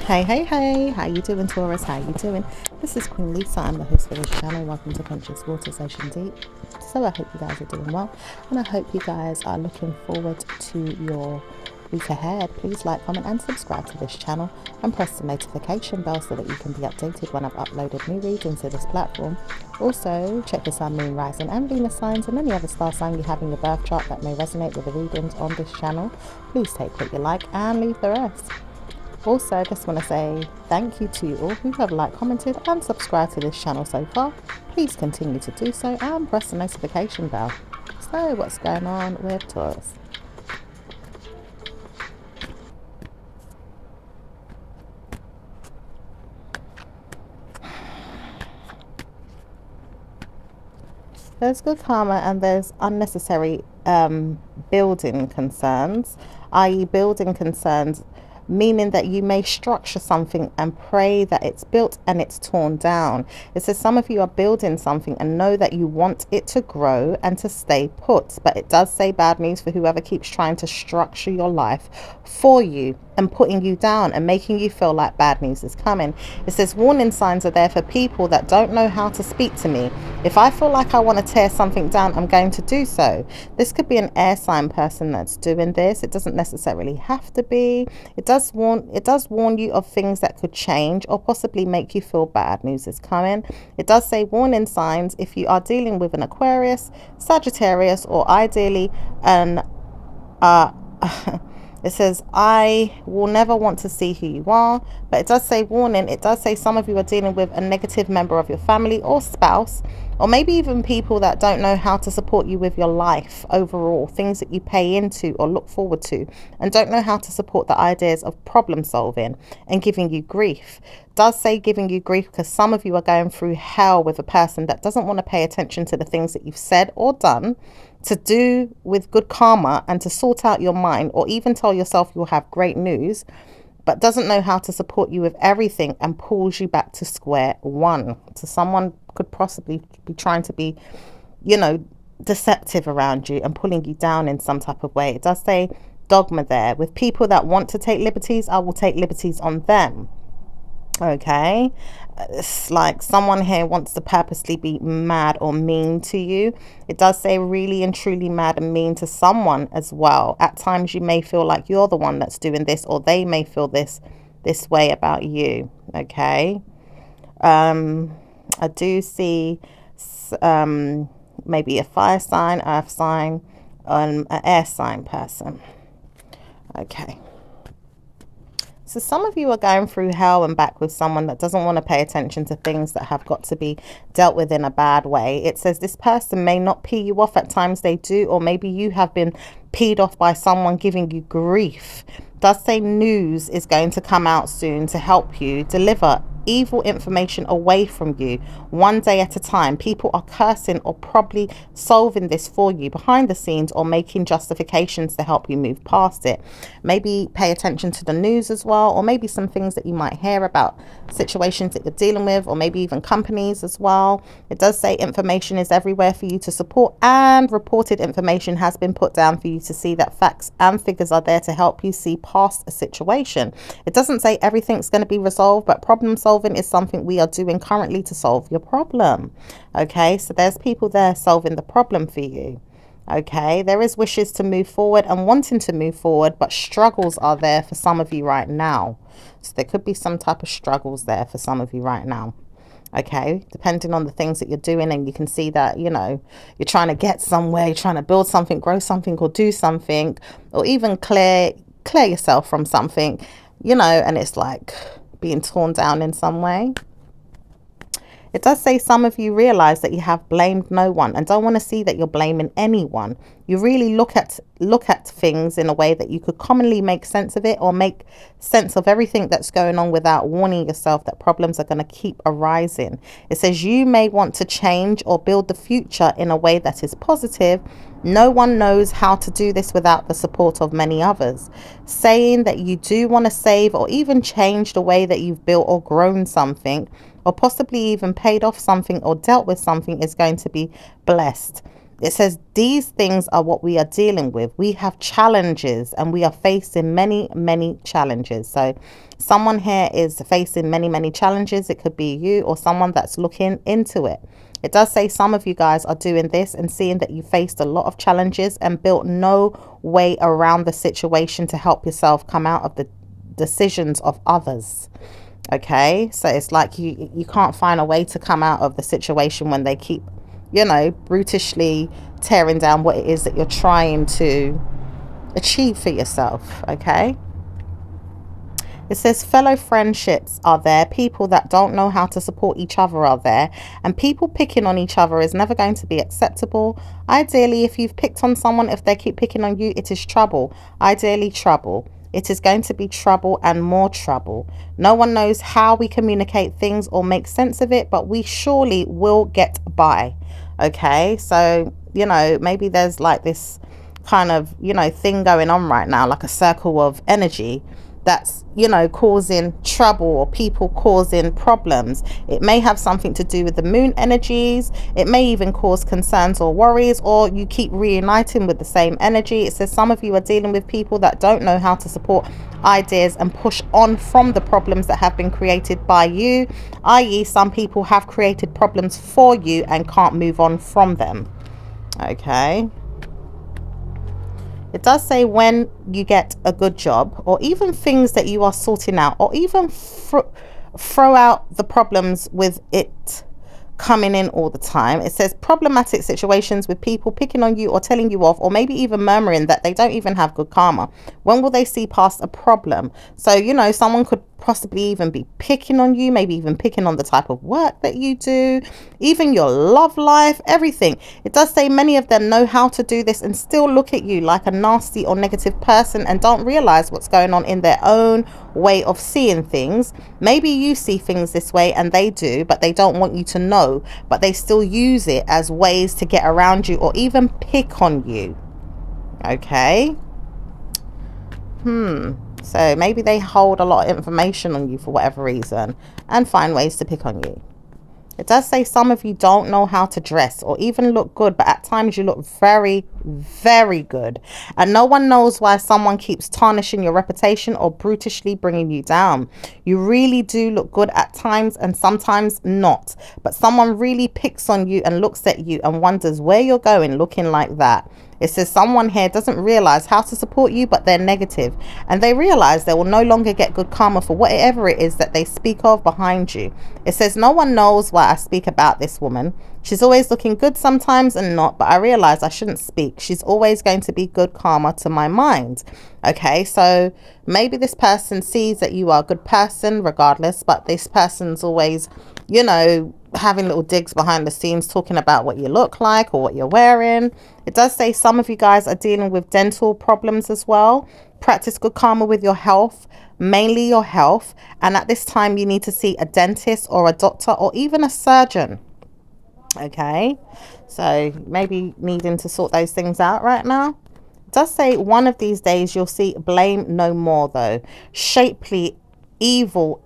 Hey, how you doing, Taurus? How you doing? This is Queen Lisa. I'm the host of this channel. Welcome to Conscious Water Session Deep. So I hope you guys are doing well, and I hope you guys are looking forward to your week ahead. Please like, comment and subscribe to this channel and press the notification bell so that you can be updated when I've uploaded new readings to this platform. Also, check the Sun, Moon, Rising and Venus signs and any other star sign you have in your birth chart that may resonate with the readings on this channel. Please take what you like and leave the rest. Also, I just want to say thank you to all who have liked, commented and subscribed to this channel so far. Please continue to do so and press the notification bell. So what's going on with Taurus? There's good karma and there's unnecessary building concerns, i.e. building concerns meaning that you may structure something and pray that it's built and it's torn down. It says some of you are building something and know that you want it to grow and to stay put, but it does say bad news for whoever keeps trying to structure your life for you and putting you down and making you feel like bad news is coming. It says warning signs are there for people that don't know how to speak to me. If I feel like I want to tear something down, I'm going to do so. This could be an air sign person that's doing this. It doesn't necessarily have to be. It does warn you of things that could change or possibly make you feel bad news is coming. It does say warning signs if you are dealing with an Aquarius, Sagittarius, or ideally an it says, I will never want to see who you are. But it does say warning. It does say some of you are dealing with a negative member of your family or spouse, or maybe even people that don't know how to support you with your life overall, things that you pay into or look forward to, and don't know how to support the ideas of problem solving and giving you grief. It does say giving you grief because some of you are going through hell with a person that doesn't want to pay attention to the things that you've said or done to do with good karma and to sort out your mind, or even tell yourself you'll have great news, but doesn't know how to support you with everything and pulls you back to square one. So someone could possibly be trying to be, deceptive around you and pulling you down in some type of way. It does say dogma there. With people that want to take liberties, I will take liberties on them. Okay, it's like someone here wants to purposely be mad or mean to you. It does say really and truly mad and mean to someone as well. At times you may feel like you're the one that's doing this, or they may feel this way about you. Okay, I do see maybe a fire sign, earth sign, an air sign person. Okay. So some of you are going through hell and back with someone that doesn't want to pay attention to things that have got to be dealt with in a bad way. It says this person may not pee you off, at times they do, or maybe you have been peed off by someone giving you grief. It does say news is going to come out soon to help you deliver evil information away from you one day at a time. People are cursing or probably solving this for you behind the scenes, or making justifications to help you move past it. Maybe pay attention to the news as well, or maybe some things that you might hear about situations that you're dealing with, or maybe even companies as well. It does say information is everywhere for you to support, and reported information has been put down for you to see that facts and figures are there to help you see past a situation. It doesn't say everything's going to be resolved, but problem solving is something we are doing currently to solve your problem. Okay, so there's people there solving the problem for you. Okay, there is wishes to move forward and wanting to move forward, but struggles are there for some of you right now. So there could be some type of struggles there for some of you right now. Okay, depending on the things that you're doing, and you can see that, you're trying to get somewhere, you're trying to build something, grow something, or do something, or even clear yourself from something, and it's like being torn down in some way. It does say some of you realize that you have blamed no one and don't want to see that you're blaming anyone. You really look at things in a way that you could commonly make sense of it, or make sense of everything that's going on without warning yourself that problems are going to keep arising. It says you may want to change or build the future in a way that is positive. No one knows how to do this without the support of many others. Saying that you do want to save or even change the way that you've built or grown something, or possibly even paid off something or dealt with something, is going to be blessed. It says these things are what we are dealing with. We have challenges and we are facing many, many challenges. So someone here is facing many, many challenges. It could be you or someone that's looking into it. It does say some of you guys are doing this and seeing that you faced a lot of challenges and built no way around the situation to help yourself come out of the decisions of others. Okay, so it's like you can't find a way to come out of the situation when they keep, you know, brutishly tearing down what it is that you're trying to achieve for yourself. Okay, it says fellow friendships are there. People that don't know how to support each other are there. And people picking on each other is never going to be acceptable. Ideally, if you've picked on someone, if they keep picking on you, it is trouble. Ideally, trouble. It is going to be trouble and more trouble. No one knows how we communicate things or make sense of it, but we surely will get by. Okay, so, you know, maybe there's like this kind of, you know, thing going on right now, like a circle of energy that's, you know, causing trouble or people causing problems. It may have something to do with the moon energies. It may even cause concerns or worries, or you keep reuniting with the same energy. It says some of you are dealing with people that don't know how to support ideas and push on from the problems that have been created by you, i.e. some people have created problems for you and can't move on from them. Okay. It does say when you get a good job, or even things that you are sorting out, or even throw out the problems with it coming in all the time. It says problematic situations with people picking on you or telling you off, or maybe even murmuring that they don't even have good karma. When will they see past a problem? So, you know, someone could possibly even be picking on you, maybe even picking on the type of work that you do, even your love life, everything. It does say many of them know how to do this and still look at you like a nasty or negative person and don't realize what's going on in their own way of seeing things. Maybe you see things this way and they do, but they don't want you to know, but they still use it as ways to get around you or even pick on you. Okay. So maybe they hold a lot of information on you for whatever reason and find ways to pick on you. It does say some of you don't know how to dress or even look good, but at times you look very, very good. And no one knows why someone keeps tarnishing your reputation or brutishly bringing you down. You really do look good at times and sometimes not. But someone really picks on you and looks at you and wonders where you're going looking like that. It says someone here doesn't realize how to support you, but they're negative. And they realize they will no longer get good karma for whatever it is that they speak of behind you. It says no one knows why I speak about this woman. She's always looking good sometimes and not, but I realize I shouldn't speak. She's always going to be good karma to my mind. Okay, so maybe this person sees that you are a good person regardless, but this person's always, you know, having little digs behind the scenes, talking about what you look like or what you're wearing. It does say some of you guys are dealing with dental problems as well. Practice good karma with your health, mainly your health. And at this time, you need to see a dentist or a doctor or even a surgeon. Okay, so maybe needing to sort those things out right now. It does say one of these days you'll see blame no more though. Shapely, evil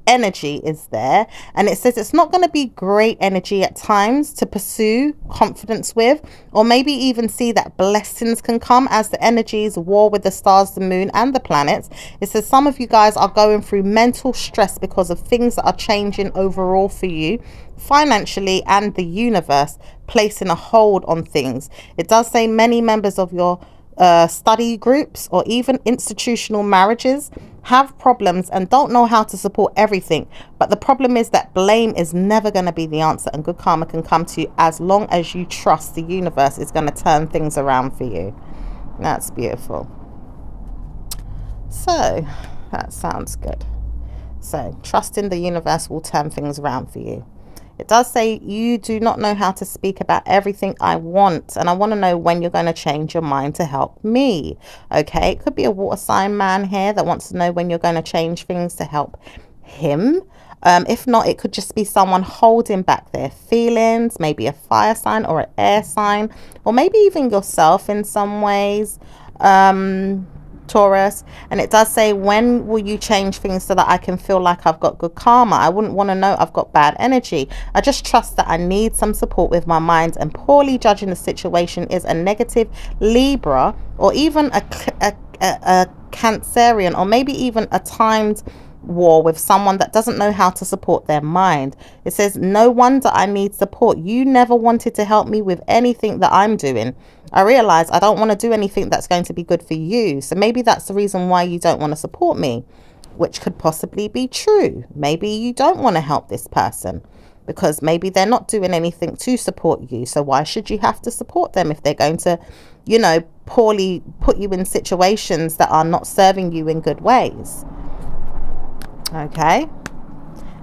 energy is there, and it says it's not going to be great energy at times to pursue confidence with, or maybe even see that blessings can come as the energies war with the stars, the moon and the planets. It says some of you guys are going through mental stress because of things that are changing overall for you financially, and the universe placing a hold on things. It does say many members of your study groups or even institutional marriages have problems and don't know how to support everything. But the problem is that blame is never going to be the answer, and good karma can come to you as long as you trust the universe is going to turn things around for you. That's beautiful. So that sounds good. So trusting the universe will turn things around for you. It does say you do not know how to speak about everything I want, and I want to know when you're going to change your mind to help me. Okay, it could be a water sign man here that wants to know when you're going to change things to help him. If not, it could just be someone holding back their feelings, maybe a fire sign or an air sign, or maybe even yourself in some ways. Taurus. And it does say, when will you change things so that I can feel like I've got good karma? I wouldn't want to know I've got bad energy. I just trust that I need some support with my mind, and poorly judging the situation is a negative Libra, or even a Cancerian, or maybe even a timed war with someone that doesn't know how to support their mind. It says, no wonder I need support. You never wanted to help me with anything that I'm doing. I realize I don't want to do anything that's going to be good for you. So maybe that's the reason why you don't want to support me, which could possibly be true. Maybe you don't want to help this person because maybe they're not doing anything to support you. So why should you have to support them if they're going to, you know, poorly put you in situations that are not serving you in good ways? Okay.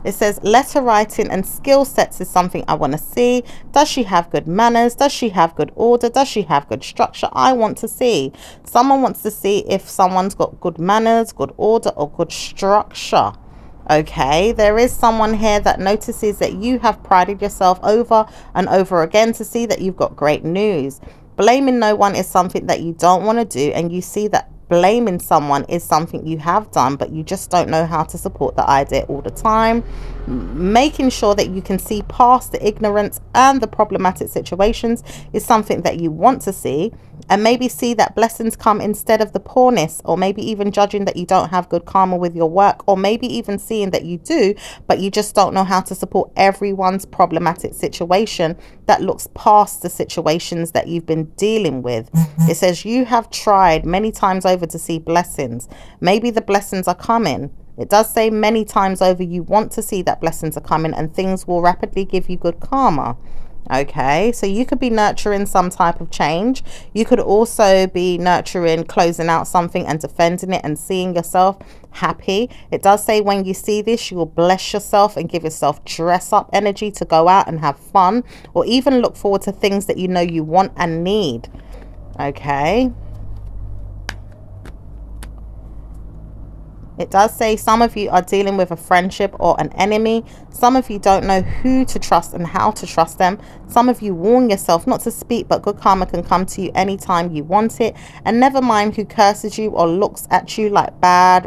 It says, letter writing and skill sets is something I want to see. Does she have good manners? Does she have good order? Does she have good structure? I want to see. Someone wants to see if someone's got good manners, good order, or good structure. Okay, there is someone here that notices that you have prided yourself over and over again to see that you've got great news. Blaming no one is something that you don't want to do, and you see that blaming someone is something you have done, but you just don't know how to support the idea all the time. Making sure that you can see past the ignorance and the problematic situations is something that you want to see, and maybe see that blessings come instead of the poorness, or maybe even judging that you don't have good karma with your work, or maybe even seeing that you do, but you just don't know how to support everyone's problematic situation that looks past the situations that you've been dealing with. It says you have tried many times over to see blessings. Maybe the blessings are coming. It does say many times over you want to see that blessings are coming, and things will rapidly give you good karma. Okay, so you could be nurturing some type of change. You could also be nurturing closing out something and defending it and seeing yourself happy. It does say when you see this, you will bless yourself and give yourself dress up energy to go out and have fun, or even look forward to things that you know you want and need. Okay. It does say some of you are dealing with a friendship or an enemy. Some of you don't know who to trust and how to trust them. Some of you warn yourself not to speak, but good karma can come to you anytime you want it. And never mind who curses you or looks at you like bad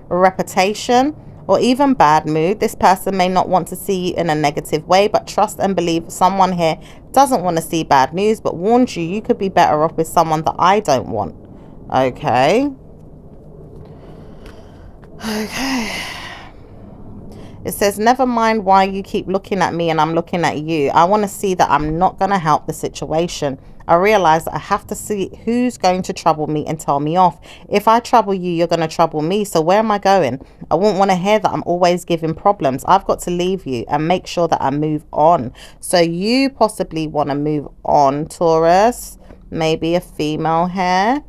reputation or even bad mood. This person may not want to see you in a negative way, but trust and believe someone here doesn't want to see bad news, but warns you, you could be better off with someone that I don't want. Okay. Okay. It says, never mind why you keep looking at me and I'm looking at you. I want to see that I'm not going to help the situation. I realize that I have to see who's going to trouble me and tell me off. If I trouble you, you're going to trouble me. So where am I going? I won't want to hear that I'm always giving problems. I've got to leave you and make sure that I move on. So you possibly want to move on, Taurus. Maybe a female here.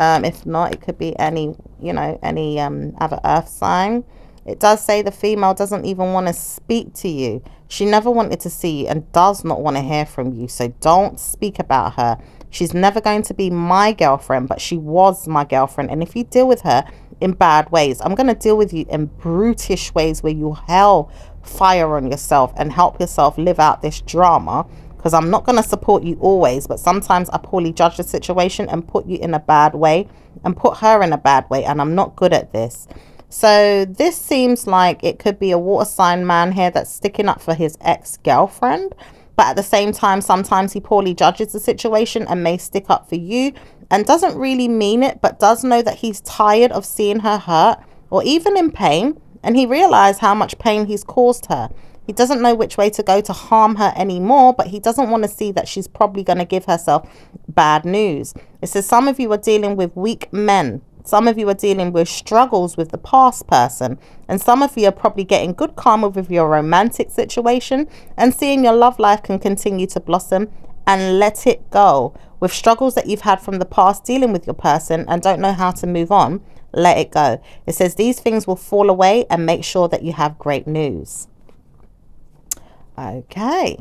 If not, it could be any, you know, any other earth sign. It does say the female doesn't even want to speak to you. She never wanted to see you and does not want to hear from you. So don't speak about her. She's never going to be my girlfriend, but she was my girlfriend. And if you deal with her in bad ways, I'm going to deal with you in brutish ways where you hell fire on yourself and help yourself live out this drama. Because I'm not going to support you always, but sometimes I poorly judge the situation and put you in a bad way and put her in a bad way. And I'm not good at this. So this seems like it could be a water sign man here that's sticking up for his ex-girlfriend. But at the same time, sometimes he poorly judges the situation and may stick up for you and doesn't really mean it, but does know that he's tired of seeing her hurt or even in pain. And he realized how much pain he's caused her. He doesn't know which way to go to harm her anymore, but he doesn't want to see that she's probably going to give herself bad news. It says some of you are dealing with weak men. Some of you are dealing with struggles with the past person. And some of you are probably getting good karma with your romantic situation and seeing your love life can continue to blossom and let it go. With struggles that you've had from the past dealing with your person and don't know how to move on, let it go. It says these things will fall away and make sure that you have great news. Okay.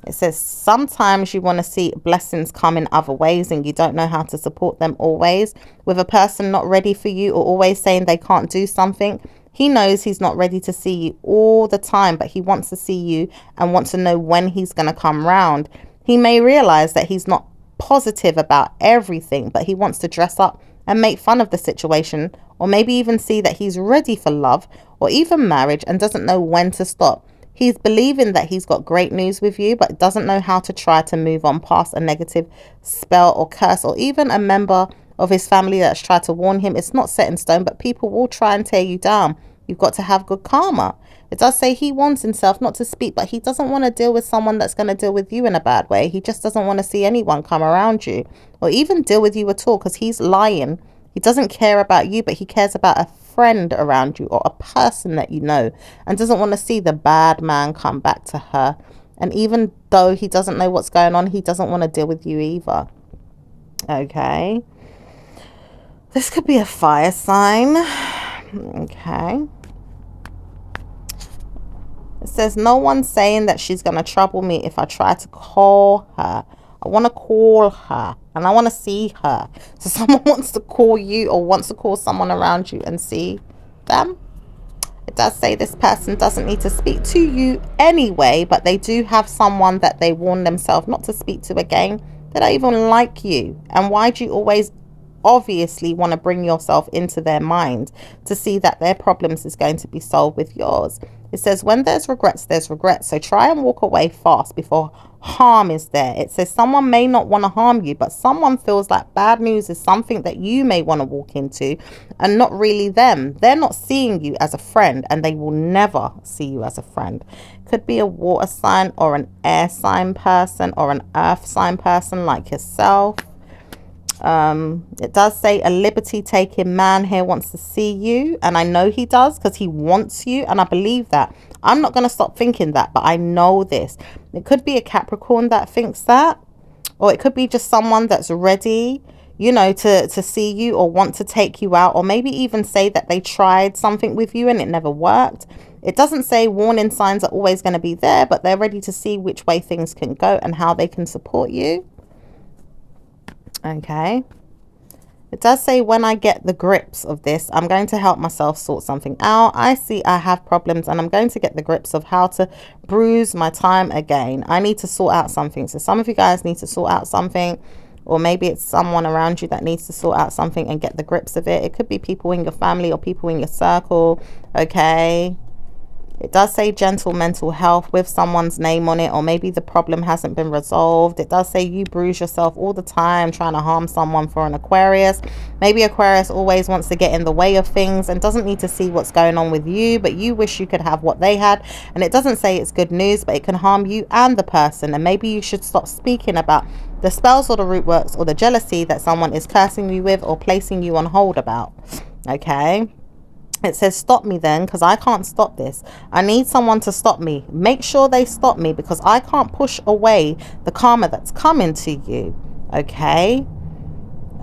It says sometimes you want to see blessings come in other ways and you don't know how to support them always. With a person not ready for you or always saying they can't do something, he knows he's not ready to see you all the time, but he wants to see you and wants to know when he's going to come round. He may realize that he's not positive about everything, but he wants to dress up and make fun of the situation, or maybe even see that he's ready for love or even marriage and doesn't know when to stop. He's believing that he's got great news with you, but doesn't know how to try to move on past a negative spell or curse, or even a member of his family that's tried to warn him. It's not set in stone, but people will try and tear you down. You've got to have good karma. It does say he wants himself not to speak, but he doesn't want to deal with someone that's going to deal with you in a bad way. He just doesn't want to see anyone come around you or even deal with you at all, because he's lying. He doesn't care about you, but he cares about a friend around you or a person that you know, and doesn't want to see the bad man come back to her. And even though he doesn't know what's going on, he doesn't want to deal with you either. Okay. This could be a fire sign. Okay. It says, no one's saying that she's going to trouble me if I try to call her. I want to call her and I want to see her. So someone wants to call you or wants to call someone around you and see them. It does say this person doesn't need to speak to you anyway, but they do have someone that they warn themselves not to speak to again. They don't even like you. And why do you always obviously want to bring yourself into their mind to see that their problems is going to be solved with yours? It says, when there's regrets, there's regrets. So try and walk away fast before harm is there. It says someone may not want to harm you, but someone feels like bad news is something that you may want to walk into and not really them. They're not seeing you as a friend, and they will never see you as a friend. Could be a water sign or an air sign person or an earth sign person like yourself. It does say a liberty taking man here wants to see you, and I know he does because he wants you, and I believe that. I'm not going to stop thinking that, but I know this. It could be a Capricorn that thinks that, or it could be just someone that's ready, you know, to see you or want to take you out, or maybe even say that they tried something with you and it never worked. It doesn't say warning signs are always going to be there, but they're ready to see which way things can go and how they can support you. Okay. It does say, when I get the grips of this, I'm going to help myself sort something out. I see I have problems and I'm going to get the grips of how to bruise my time again. I need to sort out something. So some of you guys need to sort out something, or maybe it's someone around you that needs to sort out something and get the grips of it. It could be people in your family or people in your circle. Okay. It does say gentle mental health with someone's name on it, or maybe the problem hasn't been resolved. It does say you bruise yourself all the time trying to harm someone for an Aquarius. Maybe Aquarius always wants to get in the way of things and doesn't need to see what's going on with you, but you wish you could have what they had. And it doesn't say it's good news, but it can harm you and the person. And maybe you should stop speaking about the spells or the root works or the jealousy that someone is cursing you with or placing you on hold about. Okay. It says, stop me then, because I can't stop this. I need someone to stop me. Make sure they stop me, because I can't push away the karma that's coming to you. Okay.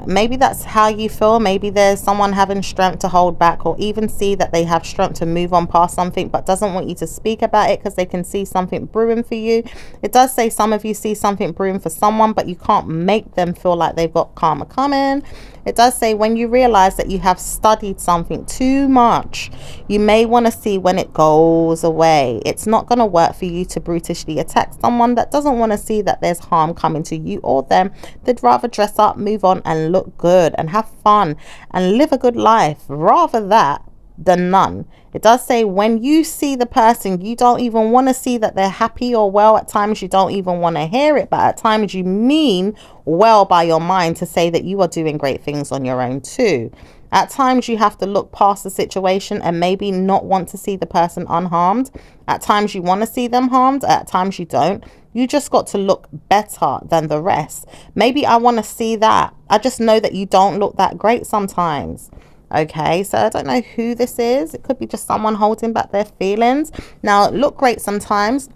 Maybe that's how you feel. Maybe there's someone having strength to hold back, or even see that they have strength to move on past something, but doesn't want you to speak about it because they can see something brewing for you. It does say some of you see something brewing for someone, but you can't make them feel like they've got karma coming. It does say, when you realize that you have studied something too much, you may want to see when it goes away. It's not going to work for you to brutally attack someone that doesn't want to see that there's harm coming to you or them. They'd rather dress up, move on, and look good and have fun and live a good life. Rather that than none. It does say, when you see the person, you don't even want to see that they're happy or well. At times you don't even want to hear it, but at times you mean well by your mind to say that you are doing great things on your own too. At times you have to look past the situation and maybe not want to see the person unharmed. At times you want to see them harmed. At times you don't. You just got to look better than the rest. Maybe I want to see that. I just know that you don't look that great sometimes. Okay, so I don't know who this is. It could be just someone holding back their feelings. Now, look great sometimes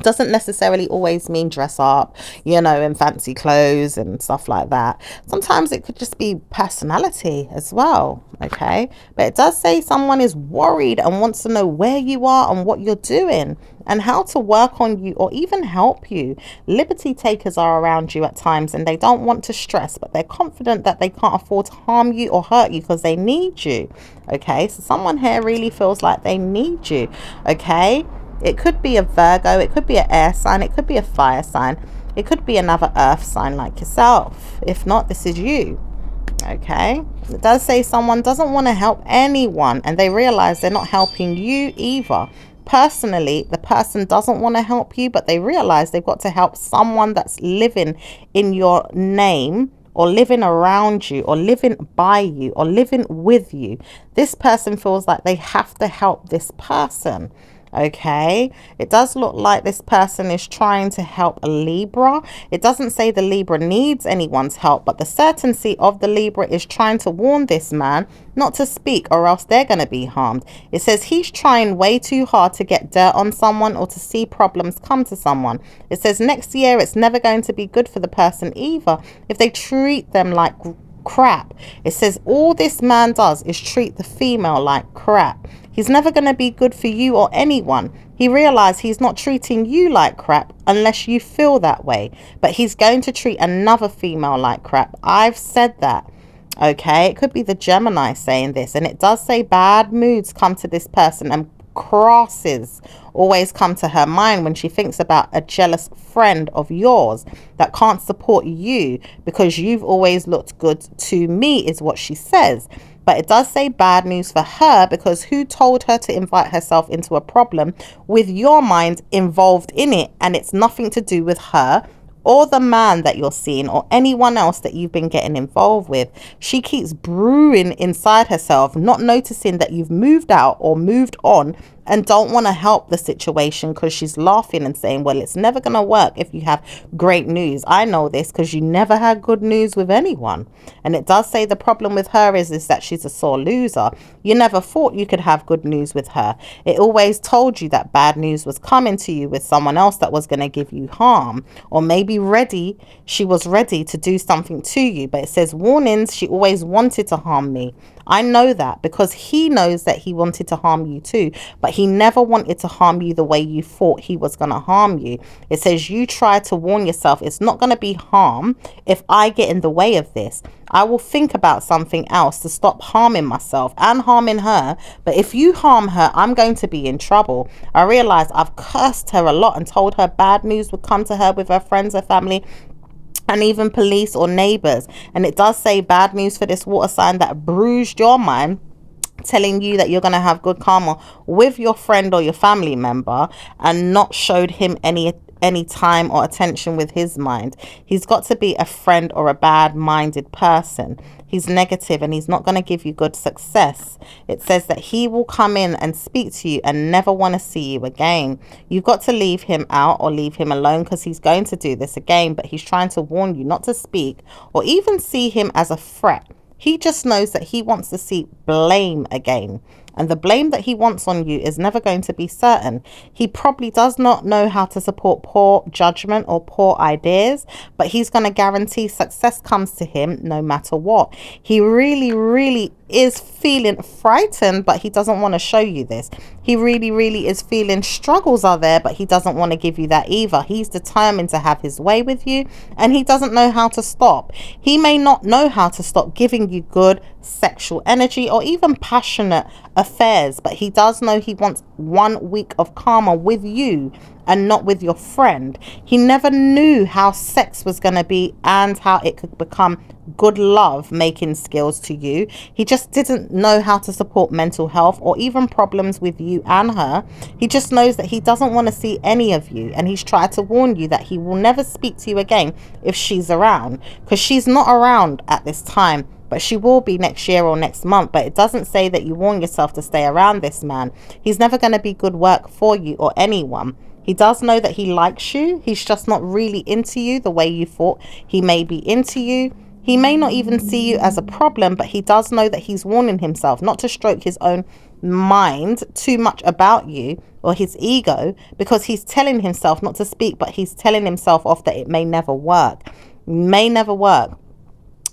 doesn't necessarily always mean dress up, you know, in fancy clothes and stuff like that. Sometimes it could just be personality as well. Okay, but it does say someone is worried and wants to know where you are and what you're doing and how to work on you or even help you. Liberty takers are around you at times and they don't want to stress, but they're confident that they can't afford to harm you or hurt you because they need you. Okay, so someone here really feels like they need you. Okay, it could be a Virgo, it could be an air sign, it could be a fire sign. It could be another earth sign like yourself. If not, this is you. Okay, it does say someone doesn't want to help anyone, and they realize they're not helping you either. Personally, the person doesn't want to help you, but they realize they've got to help someone that's living in your name, or living around you, or living by you, or living with you. This person feels like they have to help this person. Okay, it does look like this person is trying to help a Libra. It doesn't say the Libra needs anyone's help, but the certainty of the Libra is trying to warn this man not to speak, or else they're going to be harmed. It says he's trying way too hard to get dirt on someone or to see problems come to someone. It says next year it's never going to be good for the person either if they treat them like crap. It says all this man does is treat the female like crap. He's never going to be good for you or anyone. He realized he's not treating you like crap unless you feel that way, but he's going to treat another female like crap. I've said that. Okay, it could be the Gemini saying this, and it does say bad moods come to this person, and crosses always come to her mind when she thinks about a jealous friend of yours that can't support you because you've always looked good to me, is what she says. But it does say bad news for her, because who told her to invite herself into a problem with your mind involved in it, and it's nothing to do with her or the man that you're seeing or anyone else that you've been getting involved with. She keeps brewing inside herself, not noticing that you've moved out or moved on and don't want to help the situation, because she's laughing and saying, well, it's never going to work if you have great news. I know this because you never had good news with anyone. And it does say the problem with her is that she's a sore loser. You never thought you could have good news with her. It always told you that bad news was coming to you with someone else that was going to give you harm, or maybe she was ready to do something to you. But it says warnings, she always wanted to harm me. I know that because he knows that he wanted to harm you too, but he never wanted to harm you the way you thought he was going to harm you. It says you try to warn yourself, it's not going to be harm if I get in the way of this. I will think about something else to stop harming myself and harming her. But if you harm her, I'm going to be in trouble. I realized I've cursed her a lot and told her bad news would come to her with her friends, her family, and even police or neighbors. And it does say bad news for this water sign that bruised your mind, telling you that you're going to have good karma with your friend or your family member, and not showed him any time or attention with his mind. He's got to be a friend or a bad-minded person. He's negative and he's not going to give you good success. It says that he will come in and speak to you and never want to see you again. You've got to leave him out or leave him alone, because he's going to do this again, but he's trying to warn you not to speak or even see him as a threat. He just knows that he wants to see blame again. And the blame that he wants on you is never going to be certain. He probably does not know how to support poor judgment or poor ideas, but he's going to guarantee success comes to him no matter what. He really, really is feeling frightened, but he doesn't want to show you this. He really, really is feeling struggles are there, but he doesn't want to give you that either. He's determined to have his way with you, and he doesn't know how to stop. He may not know how to stop giving you good sexual energy or even passionate affairs, but he does know he wants 1 week of karma with you and not with your friend. He never knew how sex was going to be and how it could become good love making skills to you. He just didn't know how to support mental health or even problems with you and her. He just knows that he doesn't want to see any of you, and he's tried to warn you that he will never speak to you again if she's around, because she's not around at this time, but she will be next year or next month. But it doesn't say that you warn yourself to stay around this man. He's never going to be good work for you or anyone. He does know that he likes you. He's just not really into you the way you thought he may be into you. He may not even see you as a problem, but he does know that he's warning himself not to stroke his own mind too much about you or his ego, because he's telling himself not to speak, but he's telling himself off that it may never work. May never work.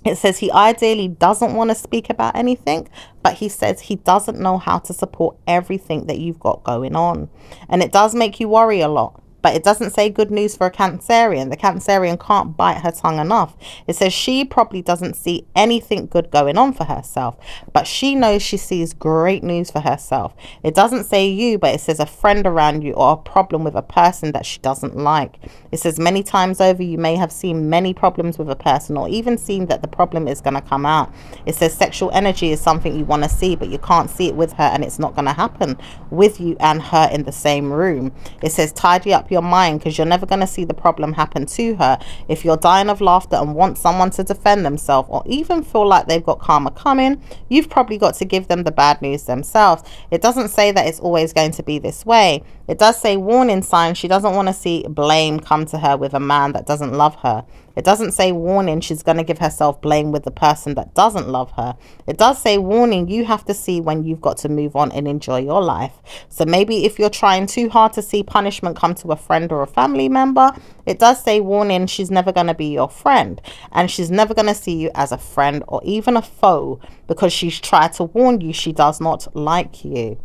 It says he ideally doesn't want to speak about anything, but he says he doesn't know how to support everything that you've got going on. And it does make you worry a lot. But it doesn't say good news for a Cancerian. The Cancerian can't bite her tongue enough. It says she probably doesn't see anything good going on for herself, but she knows she sees great news for herself. It doesn't say you, but it says a friend around you or a problem with a person that she doesn't like. It says many times over you may have seen many problems with a person, or even seen that the problem is going to come out. It says sexual energy is something you want to see, but you can't see it with her, and it's not going to happen with you and her in the same room. It says tidy up your mind, because you're never going to see the problem happen to her. If you're dying of laughter and want someone to defend themselves, or even feel like they've got karma coming, you've probably got to give them the bad news themselves. It doesn't say that it's always going to be this way. It does say warning sign. She doesn't want to see blame come to her with a man that doesn't love her. It doesn't say warning she's going to give herself blame with the person that doesn't love her. It does say warning you have to see when you've got to move on and enjoy your life. So maybe if you're trying too hard to see punishment come to a friend or a family member, it does say warning she's never going to be your friend, and she's never going to see you as a friend or even a foe, because she's tried to warn you she does not like you.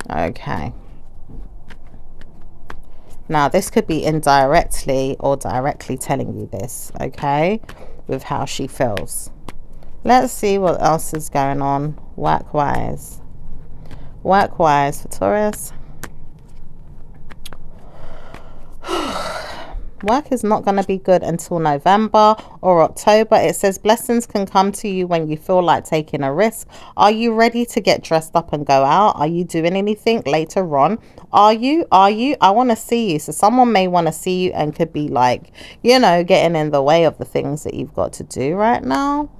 Okay. Now, this could be indirectly or directly telling you this, okay, with how she feels. Let's see what else is going on work-wise. Work-wise for Taurus. Work is not going to be good until November or October. It says blessings can come to you when you feel like taking a risk. Are you ready to get dressed up and go out? Are you doing anything later on? Are you? I want to see you. So someone may want to see you and could be like, you know, getting in the way of the things that you've got to do right now.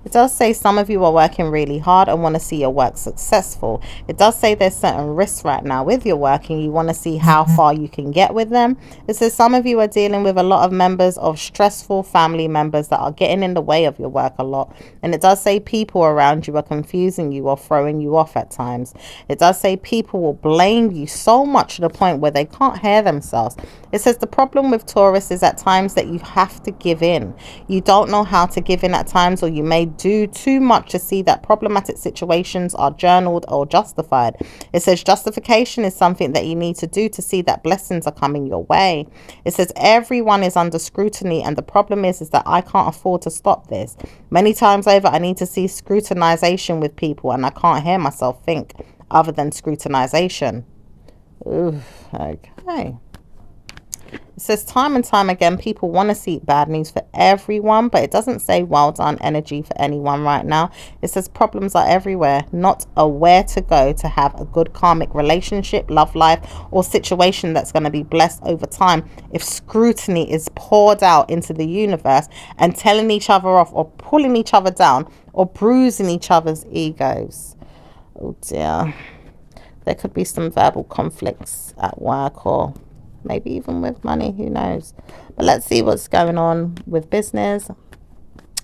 It does say some of you are working really hard and want to see your work successful. It does say there's certain risks right now with your work and you want to see how far you can get with them. It says some of you are dealing with a lot of members of stressful family members that are getting in the way of your work a lot. And it does say people around you are confusing you or throwing you off at times. It does say people will blame you so much to the point where they can't hear themselves. It says the problem with Taurus is at times that you have to give in. You don't know how to give in at times, or you may do too much to see that problematic situations are journaled or justified. It says justification is something that you need to do to see that blessings are coming your way. It says everyone is under scrutiny, and the problem is that I can't afford to stop this. Many times over I need to see scrutinization with people, and I can't hear myself think other than scrutinization. Ooh, okay. It says time and time again, people want to see bad news for everyone, but it doesn't say well done energy for anyone right now. It says problems are everywhere, not aware to go to have a good karmic relationship, love life, or situation that's going to be blessed over time if scrutiny is poured out into the universe and telling each other off or pulling each other down or bruising each other's egos. Oh dear. There could be some verbal conflicts at work, or maybe even with money, who knows. But let's see what's going on with business.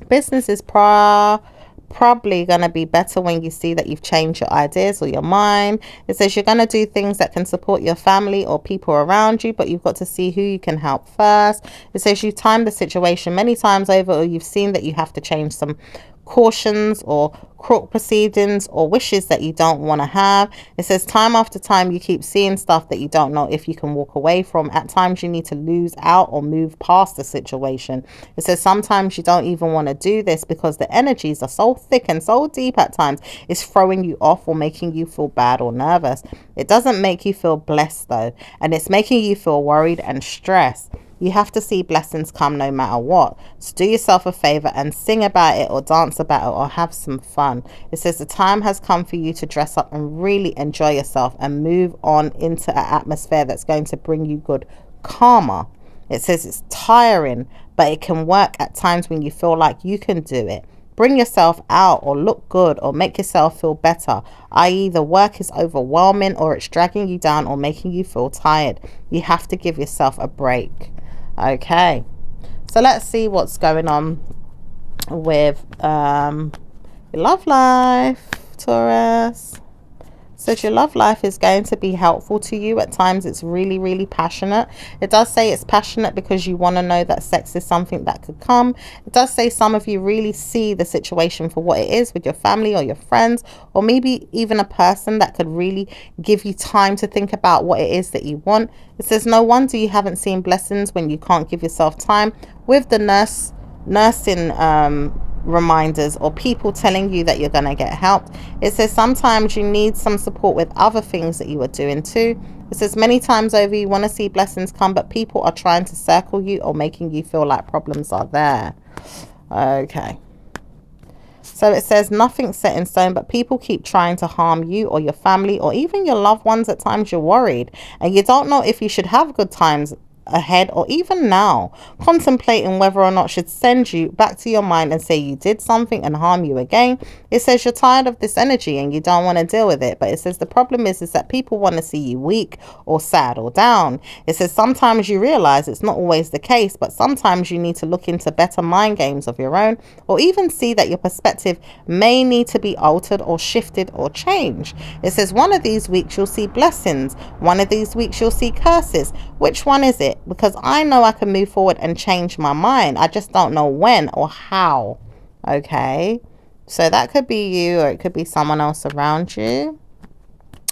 Business is probably going to be better when you see that you've changed your ideas or your mind. It says you're going to do things that can support your family or people around you, but you've got to see who you can help first. It says you timed the situation many times over, or you've seen that you have to change some cautions or court proceedings or wishes that you don't want to have. It says time after time you keep seeing stuff that you don't know if you can walk away from. At times you need to lose out or move past the situation. It says sometimes you don't even want to do this because the energies are so thick and so deep at times it's throwing you off or making you feel bad or nervous. It doesn't make you feel blessed though, and it's making you feel worried and stressed. You have to see blessings come no matter what. So do yourself a favor and sing about it or dance about it or have some fun. It says the time has come for you to dress up and really enjoy yourself and move on into an atmosphere that's going to bring you good karma. It says it's tiring, but it can work at times when you feel like you can do it. Bring yourself out or look good or make yourself feel better, i.e. the work is overwhelming or it's dragging you down or making you feel tired. You have to give yourself a break. Okay, so let's see what's going on with your love life, Taurus. Says your love life is going to be helpful to you. At times it's really, really passionate. It does say it's passionate because you want to know that sex is something that could come. It does say some of you really see the situation for what it is with your family or your friends, or maybe even a person that could really give you time to think about what it is that you want. It says no wonder you haven't seen blessings when you can't give yourself time. With the nursing reminders or people telling you that you're going to get helped. It says sometimes you need some support with other things that you are doing too. It says many times over you want to see blessings come, but people are trying to circle you or making you feel like problems are there. Okay. So it says nothing's set in stone, but people keep trying to harm you or your family or even your loved ones. At times you're worried and you don't know if you should have good times ahead or even now, contemplating whether or not should send you back to your mind and say you did something and harm you again. It says you're tired of this energy and you don't want to deal with it, but it says the problem is that people want to see you weak or sad or down. It says sometimes you realize it's not always the case, but sometimes you need to look into better mind games of your own, or even see that your perspective may need to be altered or shifted or changed. It says one of these weeks you'll see blessings, one of these weeks you'll see curses. Which one is it? Because I know I can move forward and change my mind. I just don't know when or how. Okay. So that could be you, or it could be someone else around you.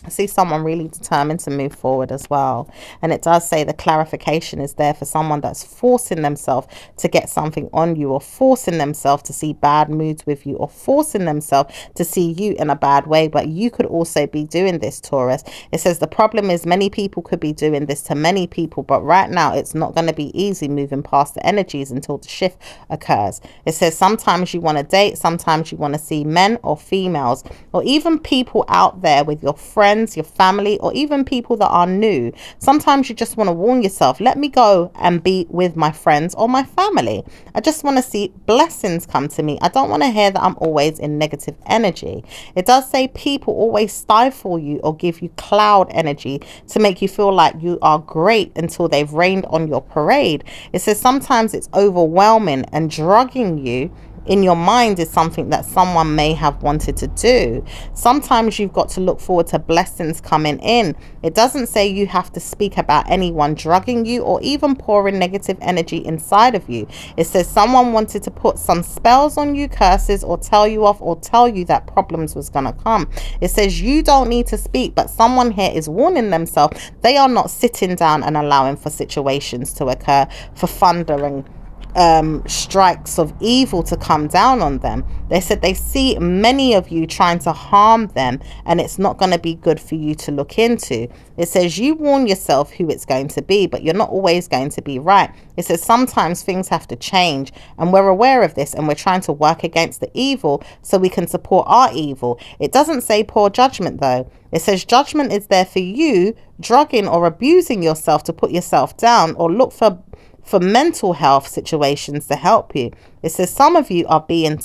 I see someone really determined to move forward as well. And it does say the clarification is there for someone that's forcing themselves to get something on you, or forcing themselves to see bad moods with you, or forcing themselves to see you in a bad way. But you could also be doing this, Taurus. It says the problem is many people could be doing this to many people, but right now it's not going to be easy moving past the energies until the shift occurs. It says sometimes you want to date, sometimes you want to see men or females, or even people out there with your friends, your family, or even people that are new. Sometimes you just want to warn yourself, let me go and be with my friends or my family. I just want to see blessings come to me. I don't want to hear that I'm always in negative energy. It does say people always stifle you or give you cloud energy to make you feel like you are great until they've rained on your parade. It says sometimes it's overwhelming, and drugging you in your mind is something that someone may have wanted to do. Sometimes you've got to look forward to blessings coming in. It doesn't say you have to speak about anyone drugging you or even pouring negative energy inside of you. It says someone wanted to put some spells on you, curses, or tell you off, or tell you that problems was going to come. It says you don't need to speak, but someone here is warning themselves. They are not sitting down and allowing for situations to occur, for thundering strikes of evil to come down on them. They said they see many of you trying to harm them, and it's not going to be good for you to look into. It says you warn yourself who it's going to be, but you're not always going to be right. It says sometimes things have to change, and we're aware of this, and we're trying to work against the evil so we can support our evil. It doesn't say poor judgment though. It says judgment is there for you drugging or abusing yourself to put yourself down, or look for mental health situations to help you. It says some of you are being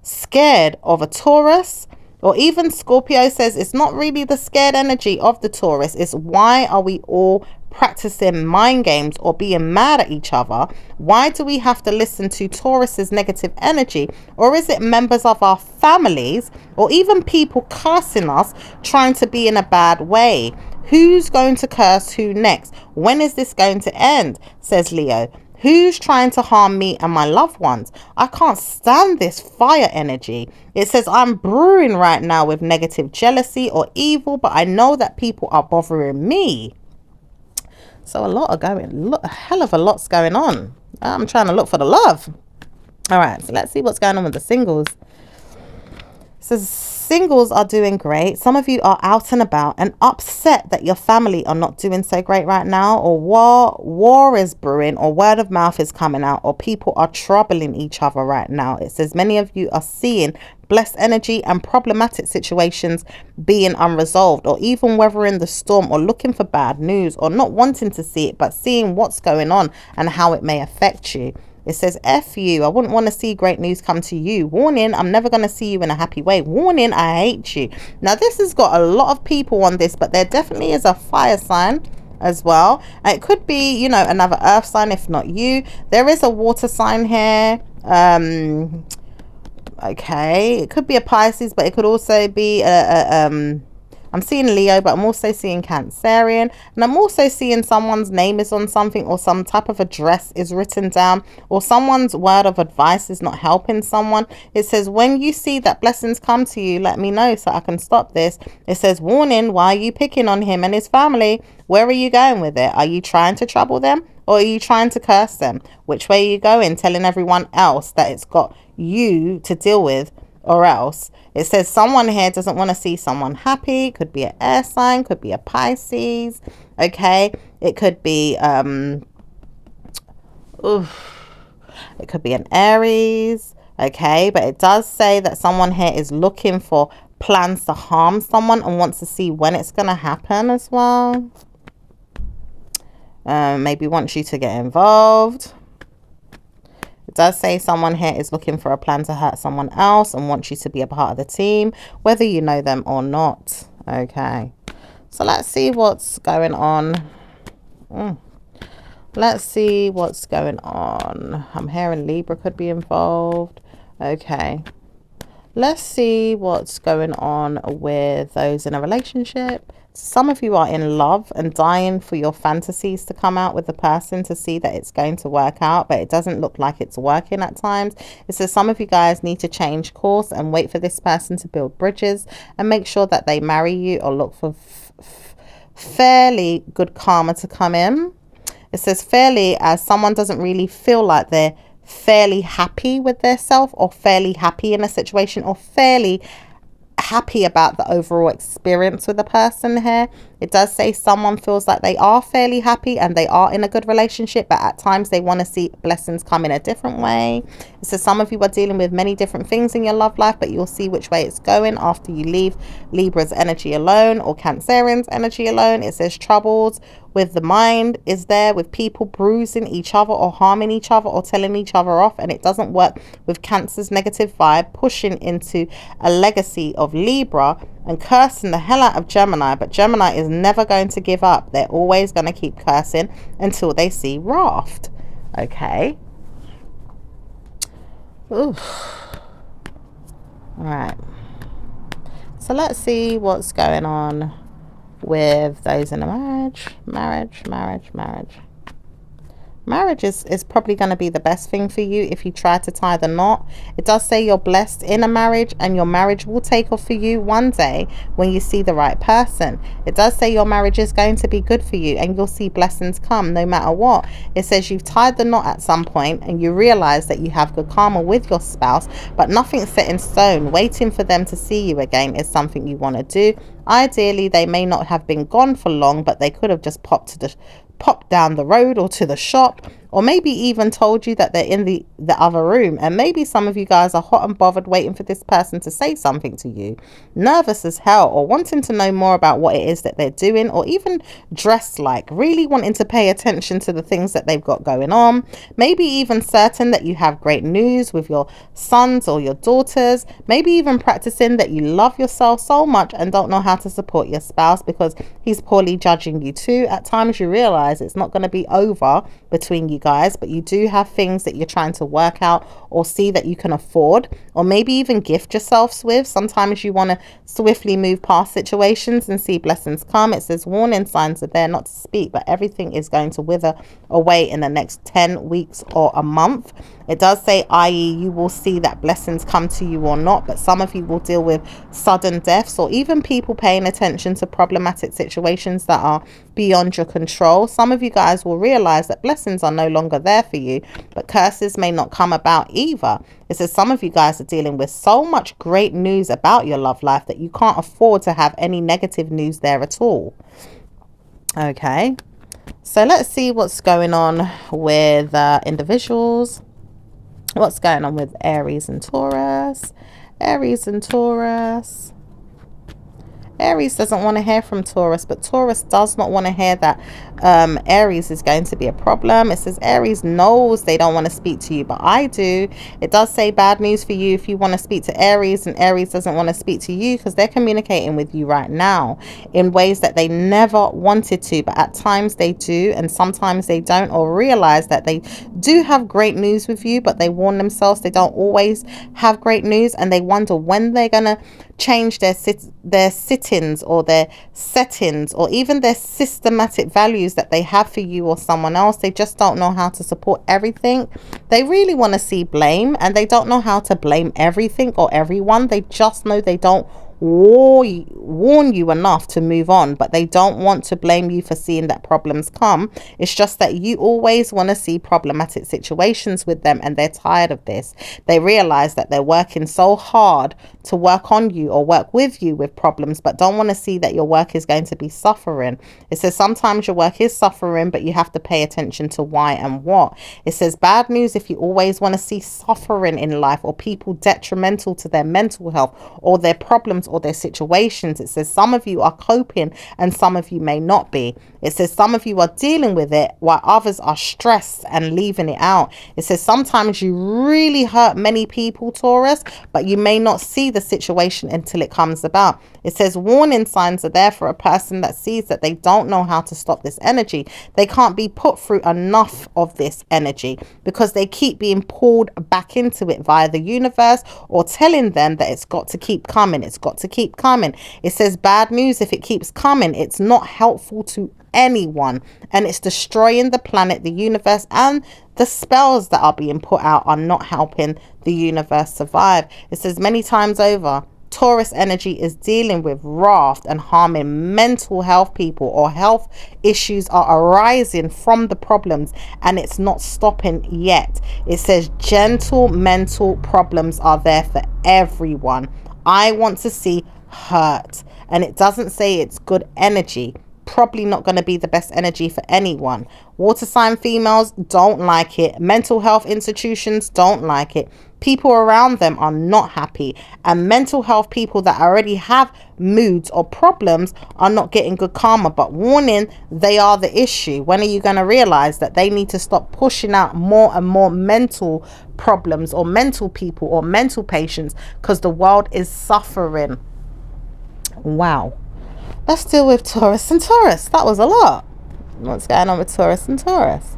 scared of a Taurus, or even Scorpio. Says it's not really the scared energy of the Taurus. It's why are we all practicing mind games or being mad at each other? Why do we have to listen to Taurus's negative energy? Or is it members of our families or even people cursing us, trying to be in a bad way? Who's going to curse who next? When is this going to end? Says Leo. Who's trying to harm me and my loved ones? I can't stand this fire energy. It says I'm brewing right now with negative jealousy or evil, but I know that people are bothering me. So a hell of a lot's going on. I'm trying to look for the love. All right, so let's see what's going on with the singles. So singles are doing great. Some of you are out and about and upset that your family are not doing so great right now, or war is brewing, or word of mouth is coming out, or people are troubling each other right now. It says many of you are seeing blessed energy and problematic situations being unresolved, or even weathering the storm, or looking for bad news, or not wanting to see it but seeing what's going on and how it may affect you. It says F you, I wouldn't want to see great news come to you. Warning, I'm never going to see you in a happy way. Warning, I hate you. Now this has got a lot of people on this, but there definitely is a fire sign as well. And it could be, you know, another earth sign if not you. There is a water sign here. Okay, it could be a Pisces, but it could also be I'm seeing Leo, but I'm also seeing Cancerian, and I'm also seeing someone's name is on something, or some type of address is written down, or someone's word of advice is not helping someone. It says, when you see that blessings come to you, let me know so I can stop this. It says, warning, why are you picking on him and his family? Where are you going with it? Are you trying to trouble them, or are you trying to curse them? Which way are you going? Telling everyone else that it's got you to deal with, or else. It says someone here doesn't want to see someone happy. Could be an air sign, could be a Pisces. Okay, it could be it could be an Aries. Okay, but it does say that someone here is looking for plans to harm someone and wants to see when it's going to happen as well. Maybe wants you to get involved. It does say someone here is looking for a plan to hurt someone else and wants you to be a part of the team, whether you know them or not. Okay, so let's see what's going on. Let's see what's going on. I'm hearing Libra could be involved. Okay, let's see what's going on with those in a relationship. Some of you are in love and dying for your fantasies to come out with the person to see that it's going to work out, but it doesn't look like it's working at times. It says some of you guys need to change course and wait for this person to build bridges and make sure that they marry you, or look for fairly good karma to come in. It says fairly, as someone doesn't really feel like they're fairly happy with their self, or fairly happy in a situation, or fairly happy about the overall experience with the person here. It does say someone feels like they are fairly happy and they are in a good relationship, but at times they want to see blessings come in a different way. It says some of you are dealing with many different things in your love life, but you'll see which way it's going after you leave Libra's energy alone, or Cancerian's energy alone. It says troubles with the mind is there, with people bruising each other or harming each other or telling each other off, and it doesn't work with Cancer's negative vibe pushing into a legacy of Libra and cursing the hell out of Gemini. But Gemini is never going to give up. They're always going to keep cursing until they see wrath. Okay. Oof. All right. So let's see what's going on with those in a marriage. Marriage is probably going to be the best thing for you if you try to tie the knot. It does say you're blessed in a marriage, and your marriage will take off for you one day when you see the right person. It does say your marriage is going to be good for you and you'll see blessings come no matter what. It says you've tied the knot at some point and you realize that you have good karma with your spouse, but nothing's set in stone. Waiting for them to see you again is something you want to do. Ideally, they may not have been gone for long, but they could have just popped down the road or to the shop, or maybe even told you that they're in the other room. And maybe some of you guys are hot and bothered waiting for this person to say something to you, nervous as hell, or wanting to know more about what it is that they're doing, or even dressed like, really wanting to pay attention to the things that they've got going on. Maybe even certain that you have great news with your sons or your daughters. Maybe even practicing that you love yourself so much and don't know how to support your spouse because he's poorly judging you too. At times you realize it's not going to be over between you guys, but you do have things that you're trying to work out or see that you can afford, or maybe even gift yourselves with. Sometimes you want to swiftly move past situations and see blessings come. It says warning signs are there not to speak, but everything is going to wither away in the next 10 weeks or a month. It does say, i.e., you will see that blessings come to you or not, but some of you will deal with sudden deaths, or even people paying attention to problematic situations that are beyond your control. Some of you guys will realize that blessings are no longer there for you, but curses may not come about either. It says some of you guys are dealing with so much great news about your love life that you can't afford to have any negative news there at all. Okay, so let's see what's going on with individuals. What's going on with Aries and Taurus? Aries and Taurus. Aries doesn't want to hear from Taurus, but Taurus does not want to hear that Aries is going to be a problem. It says Aries knows they don't want to speak to you, but I do. It does say bad news for you if you want to speak to Aries and Aries doesn't want to speak to you, because they're communicating with you right now in ways that they never wanted to, but at times they do, and sometimes they don't, or realize that they do have great news with you, but they warn themselves they don't always have great news, and they wonder when they're gonna change their sittings or their settings or even their systematic values that they have for you or someone else. They just don't know how to support everything. They really want to see blame, and they don't know how to blame everything or everyone. They just know they don't warn you enough to move on, but they don't want to blame you for seeing that problems come. It's just that you always want to see problematic situations with them, and they're tired of this. They realize that they're working so hard to work on you or work with you with problems, but don't want to see that your work is going to be suffering. It says sometimes your work is suffering, but you have to pay attention to why and what. It says bad news if you always want to see suffering in life or people detrimental to their mental health or their problems or their situations. It says some of you are coping and some of you may not be. It says some of you are dealing with it while others are stressed and leaving it out. It says sometimes you really hurt many people, Taurus, but you may not see the situation until it comes about. It says warning signs are there for a person that sees that they don't know how to stop this energy. They can't be put through enough of this energy because they keep being pulled back into it via the universe or telling them that it's got to keep coming. It's got to keep coming. It says bad news if it keeps coming. It's not helpful to anyone, and it's destroying the planet, the universe, and the spells that are being put out are not helping the universe survive. It says many times over, Taurus energy is dealing with wrath and harming mental health people, or health issues are arising from the problems and it's not stopping yet. It says gentle mental problems are there for everyone. I want to see hurt, and it doesn't say it's good energy. Probably not going to be the best energy for anyone. Water sign females don't like it. Mental health institutions don't like it. People around them are not happy, and mental health people that already have moods or problems are not getting good karma. But warning, they are the issue. When are you going to realize that they need to stop pushing out more and more mental problems or mental people or mental patients, because the world is suffering? Wow. Let's deal with Taurus and Taurus. That was a lot. What's going on with Taurus and Taurus?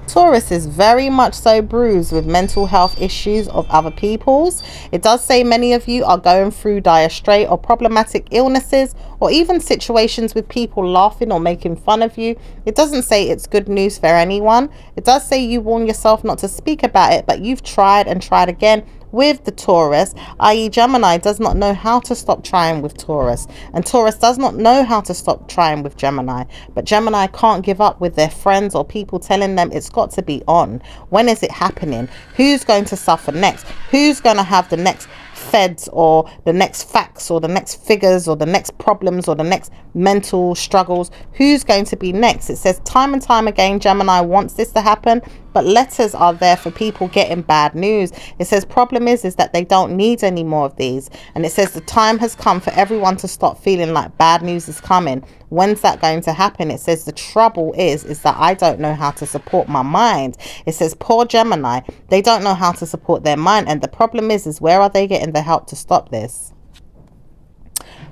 Taurus is very much so bruised with mental health issues of other people's. It does say many of you are going through dire strait or problematic illnesses, or even situations with people laughing or making fun of you. It doesn't say it's good news for anyone. It does say you warn yourself not to speak about it, but you've tried and tried again with the Taurus, i.e. Gemini does not know how to stop trying with Taurus, and Taurus does not know how to stop trying with Gemini, but Gemini can't give up with their friends or people telling them it's got to be on. When is it happening? Who's going to suffer next? Who's going to have the next feds or the next facts or the next figures or the next problems or the next mental struggles? Who's going to be next? It says time and time again Gemini wants this to happen, but letters are there for people getting bad news. It says problem is that they don't need any more of these, and it says the time has come for everyone to stop feeling like bad news is coming. When's that going to happen? It says the trouble is that I don't know how to support my mind. It says poor Gemini, they don't know how to support their mind, and the problem is where are they getting the help to stop this?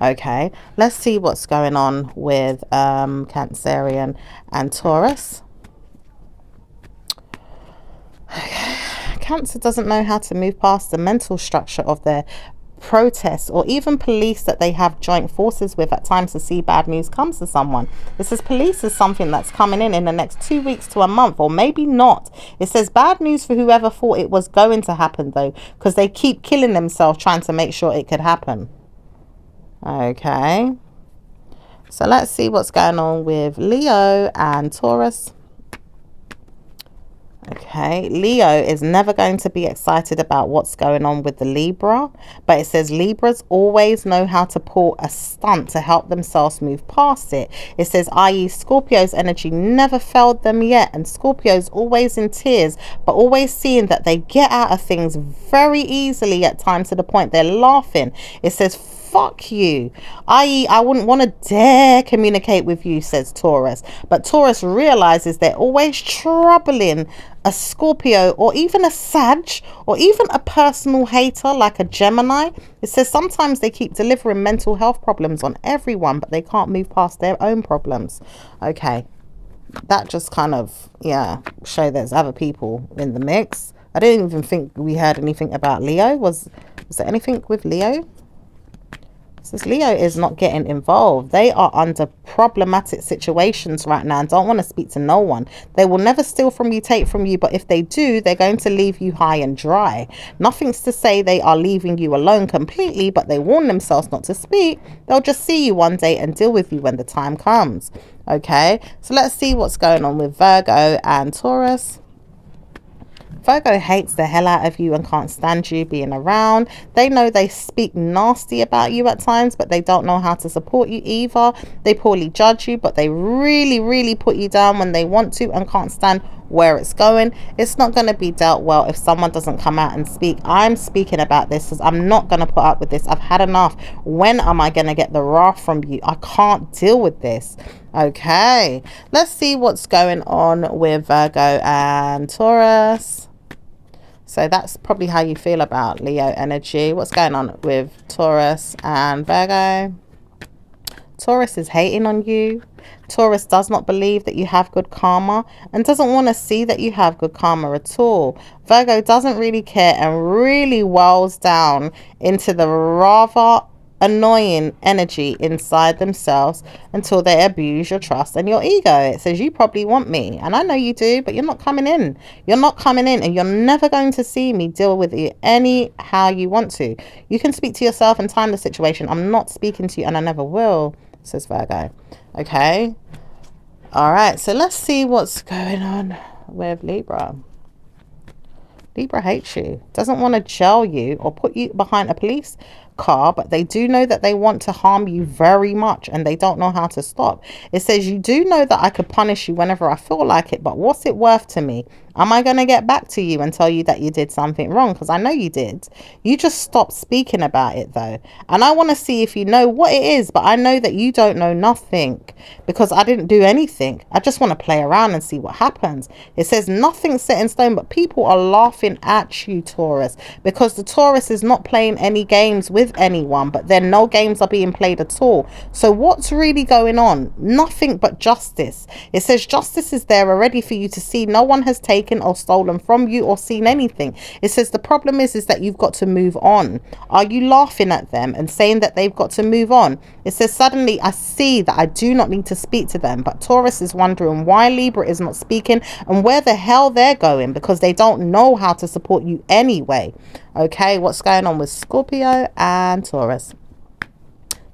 Okay, let's see what's going on with Cancerian and Taurus. Okay. Cancer doesn't know how to move past the mental structure of their protests or even police that they have joint forces with at times to see bad news comes to someone. It says police is something that's coming in the next 2 weeks to a month, or maybe not. It says bad news for whoever thought it was going to happen though, because they keep killing themselves trying to make sure it could happen. Okay, so let's see what's going on with Leo and Taurus. Okay, Leo is never going to be excited about what's going on with the Libra, but it says Libras always know how to pull a stunt to help themselves move past it. It says, i.e. Scorpio's energy never failed them yet, and Scorpio's always in tears, but always seeing that they get out of things very easily at times to the point they're laughing. It says fuck you. I.e., I wouldn't want to dare communicate with you, says Taurus. But Taurus realizes they're always troubling a Scorpio or even a Sag or even a personal hater like a Gemini. It says sometimes they keep delivering mental health problems on everyone, but they can't move past their own problems. Okay, that just kind of, yeah, show there's other people in the mix. I didn't even think we heard anything about Leo. Was there anything with Leo? Says Leo is not getting involved. They are under problematic situations right now and don't want to speak to no one. They will never steal from you, take from you, but if they do, they're going to leave you high and dry. Nothing's to say they are leaving you alone completely, but they warn themselves not to speak. They'll just see you one day and deal with you when the time comes. Okay, so let's see what's going on with Virgo and Taurus. Virgo hates the hell out of you and can't stand you being around. They know they speak nasty about you at times, but they don't know how to support you either. They poorly judge you, but they really, really put you down when they want to and can't stand where it's going. It's not going to be dealt well if someone doesn't come out and speak. I'm speaking about this because I'm not going to put up with this. I've had enough. When am I going to get the wrath from you? I can't deal with this. Okay, let's see what's going on with Virgo and Taurus. So that's probably how you feel about Leo energy. What's going on with Taurus and Virgo? Taurus is hating on you. Taurus does not believe that you have good karma and doesn't want to see that you have good karma at all. Virgo doesn't really care and really wells down into the rather annoying energy inside themselves until they abuse your trust and your ego. It says you probably want me and I know you do, but you're not coming in. You're not coming in and you're never going to see me deal with it any how you want to. You can speak to yourself and time the situation. I'm not speaking to you and I never will, says Virgo. Okay, all right, so let's see what's going on with Libra. Libra hates you, doesn't want to jail you or put you behind a police car, but they do know that they want to harm you very much and they don't know how to stop. It says you do know that I could punish you whenever I feel like it, but what's it worth to me? Am I going to get back to you and tell you that you did something wrong? Because I know you did. You just stop speaking about it though. And I want to see if you know what it is, but I know that you don't know nothing because I didn't do anything. I just want to play around and see what happens. It says nothing's set in stone, but people are laughing at you, Taurus, because the Taurus is not playing any games with anyone, but then no games are being played at all. So what's really going on? Nothing but justice. It says justice is there already for you to see. No one has taken or stolen from you or seen anything. It says the problem is that you've got to move on. Are you laughing at them and saying that they've got to move on? It says suddenly I see that I do not need to speak to them, but Taurus is wondering why Libra is not speaking and where the hell they're going because they don't know how to support you anyway. Okay, what's going on with Scorpio and Taurus?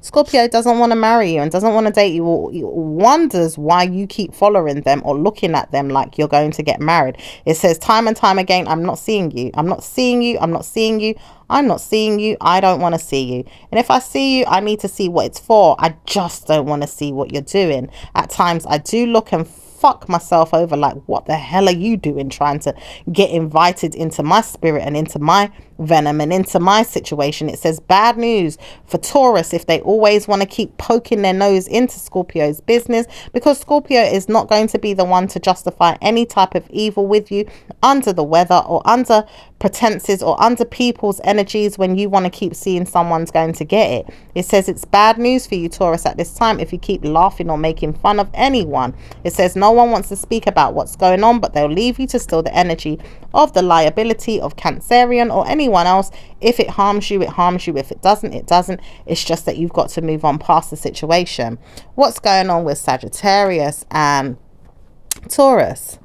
Scorpio doesn't want to marry you and doesn't want to date you, or wonders why you keep following them or looking at them like you're going to get married. It says time and time again, I'm not seeing you. I'm not seeing you. I'm not seeing you. I'm not seeing you. I don't want to see you. And if I see you, I need to see what it's for. I just don't want to see what you're doing. At times I do look and fuck myself over like, what the hell are you doing trying to get invited into my spirit and into my venom and into my situation? It says bad news for Taurus if they always want to keep poking their nose into Scorpio's business, because Scorpio is not going to be the one to justify any type of evil with you under the weather or under pretenses or under people's energies when you want to keep seeing someone's going to get it. It says it's bad news for you, Taurus, at this time if you keep laughing or making fun of anyone. It says no one wants to speak about what's going on, but they'll leave you to steal the energy of the liability of Cancerian or anyone else. If it harms you, it harms you. If it doesn't, it doesn't. It's just that you've got to move on past the situation. What's going on with Sagittarius and Taurus?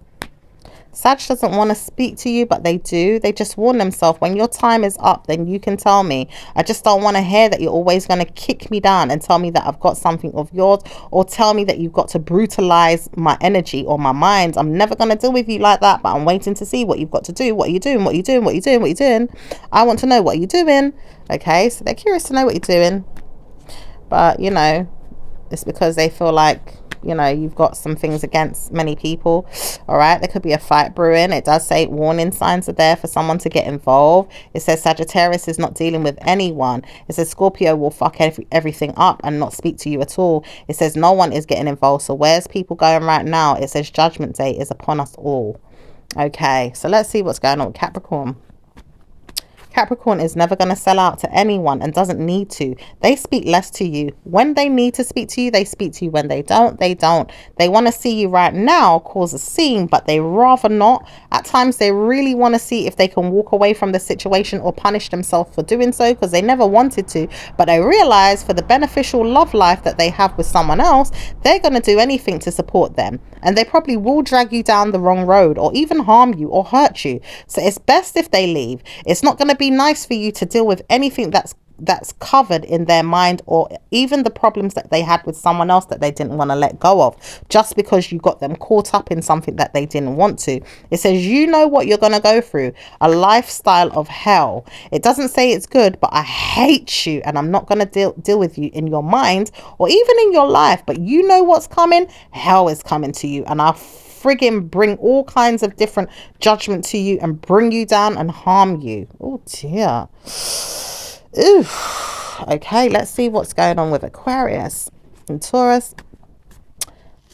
Sag doesn't want to speak to you, but they do. They just warn themselves, when your time is up, then you can tell me. I just don't want to hear that you're always going to kick me down and tell me that I've got something of yours, or tell me that you've got to brutalize my energy or my mind. I'm never going to deal with you like that, but I'm waiting to see what you've got to do. What are you doing? What are you doing? What are you doing? What are you doing? I want to know what you're doing. Okay, so they're curious to know what you're doing. But, you know, it's because they feel like you know, you've got some things against many people. All right, there could be a fight brewing. It does say warning signs are there for someone to get involved. It says Sagittarius is not dealing with anyone. It says Scorpio will fuck everything up and not speak to you at all. It says no one is getting involved. So where's people going right now? It says Judgment Day is upon us all. Okay, so let's see what's going on with Capricorn. Capricorn is never going to sell out to anyone and doesn't need to. They speak less to you. When they need to speak to you, they speak to you. When they don't, they don't. They want to see you right now cause a scene, but they rather not. At times, they really want to see if they can walk away from the situation or punish themselves for doing so because they never wanted to. But they realize for the beneficial love life that they have with someone else, they're going to do anything to support them. And they probably will drag you down the wrong road or even harm you or hurt you. So it's best if they leave. It's not going to be nice for you to deal with anything that's covered in their mind, or even the problems that they had with someone else that they didn't want to let go of just because you got them caught up in something that they didn't want to. It says you know what you're going to go through, a lifestyle of hell. It doesn't say it's good, but I hate you and I'm not going to deal with you in your mind or even in your life, but you know what's coming. Hell is coming to you, and I'll friggin' bring all kinds of different judgment to you and bring you down and harm you. Oh dear. Ooh. Okay, let's see what's going on with Aquarius and Taurus.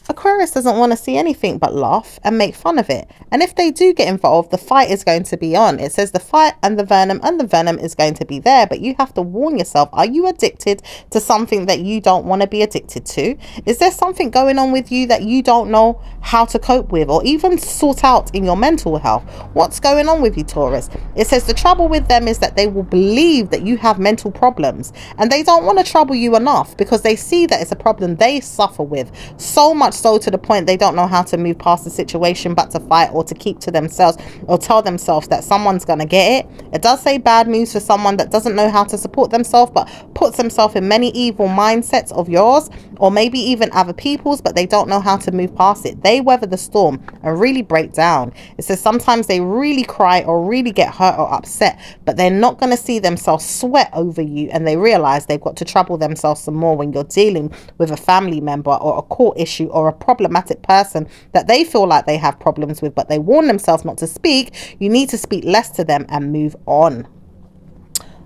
Aquarius doesn't want to see anything but laugh and make fun of it. And if they do get involved, the fight is going to be on. It says the fight and the venom is going to be there. But you have to warn yourself. Are you addicted to something that you don't want to be addicted to? Is there something going on with you that you don't know how to cope with or even sort out in your mental health? What's going on with you, Taurus? It says the trouble with them is that they will believe that you have mental problems and they don't want to trouble you enough because they see that it's a problem they suffer with so much so to the point they don't know how to move past the situation but to fight or to keep to themselves or tell themselves that someone's gonna get it. It does say bad news for someone that doesn't know how to support themselves but puts themselves in many evil mindsets of yours or maybe even other people's, but they don't know how to move past it. They weather the storm and really break down. It says sometimes they really cry or really get hurt or upset, but they're not going to see themselves sweat over you, and they realize they've got to trouble themselves some more when you're dealing with a family member or a court issue or a problematic person that they feel like they have problems with, but they warn themselves not to speak. You need to speak less to them and move on.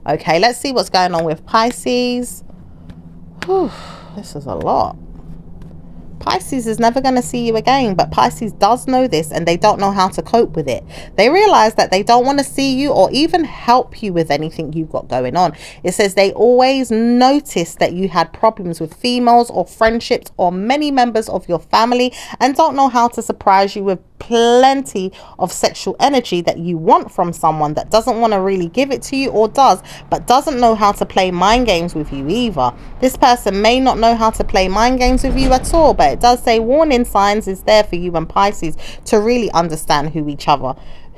Okay, let's see what's going on with Pisces. Whew, this is a lot. Pisces is never going to see you again, but Pisces does know this and they don't know how to cope with it. They realize that they don't want to see you or even help you with anything you've got going on. It says they always notice that you had problems with females or friendships or many members of your family and don't know how to surprise you with plenty of sexual energy that you want from someone that doesn't want to really give it to you, or does, but doesn't know how to play mind games with you either. This person may not know how to play mind games with you at all, but it does say warning signs is there for you and Pisces to really understand who